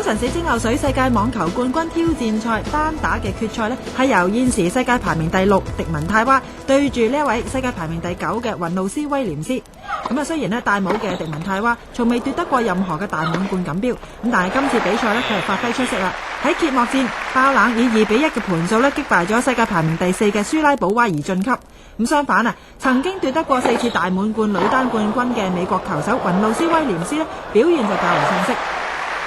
晨4蒸餾水世界網球冠軍挑戰賽單打嘅決賽呢，係由現時世界排名第6迪文泰娃對住呢一位世界排名第9嘅雲露絲威廉斯。咁雖然戴帽嘅迪文泰娃從未奪得過任何嘅大滿貫錦標，咁但係今次比賽呢，佢係發揮出色啦。喺揭幕戰爆冷以2-1嘅盤數呢，擊敗咗世界排名第4嘅舒拉保娃而晉級。咁相反曾經奪得過4次大滿貫女單冠軍嘅美國球手雲露絲威廉斯呢，表現就較為遜色。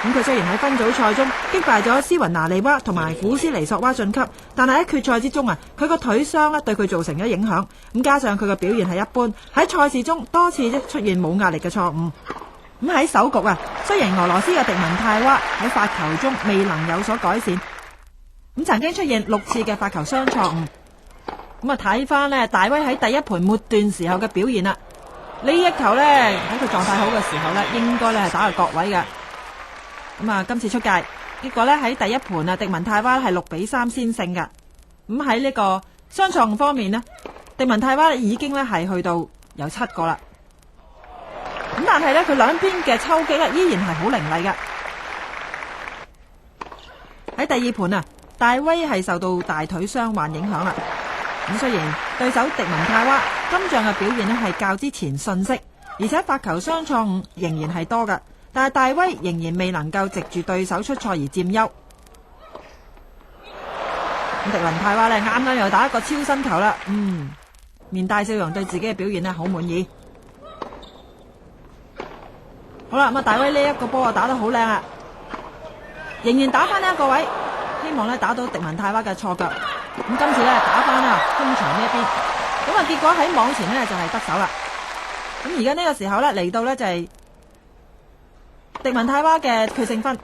咁佢雖然喺分組賽中擊敗咗斯雲拿利娃同埋古斯尼索娃晉級，但係喺決賽之中佢個腿傷對佢造成咗影響。咁加上佢嘅表現係一般，喺賽事中多次出現冇壓力嘅錯誤。咁喺首局雖然俄羅斯嘅迪文泰娃喺發球中未能有所改善，咁曾經出現6次嘅發球雙錯誤。咁睇翻大威喺第一盤末段時候嘅表現啦，呢一球喺佢狀態好嘅時候應該係打去角位嘅。咁今次出界，結果喺第一盤迪文泰娃係6-3先勝嘅。咁喺呢個雙錯誤方面迪文泰娃已經係去到有7個啦。咁但係佢兩邊嘅抽擊依然係好凌厲嘅。喺第二盤大威係受到大腿傷患影響啦。咁雖然對手迪文泰娃今仗嘅表現係較之前遜色，而且發球雙錯誤仍然係多嘅，但係大威仍然未能夠藉住對手出賽而佔優。咁迪文泰娃啱啱又打一個超新球啦，面帶笑容，對自己嘅表現好滿意。好啦，大威呢一個波打得好靚啊，仍然打翻呢一個位，希望打到迪文泰娃嘅錯腳。咁今次打翻空場呢一邊，咁結果喺網前就係得手啦。咁而家呢個時候嚟到就係迪文泰娃嘅決勝分。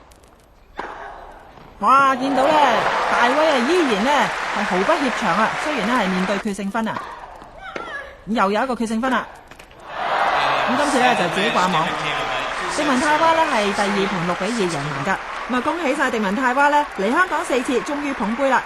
哇，見到大威依然係毫不怯場啊，雖然係面對決勝分咁又有一個決勝分啦。咁今次就自己掛網。迪文泰娃係第二盤6-2贏埋噶。咁恭喜晒迪文泰娃嚟香港4次，終於捧杯啦。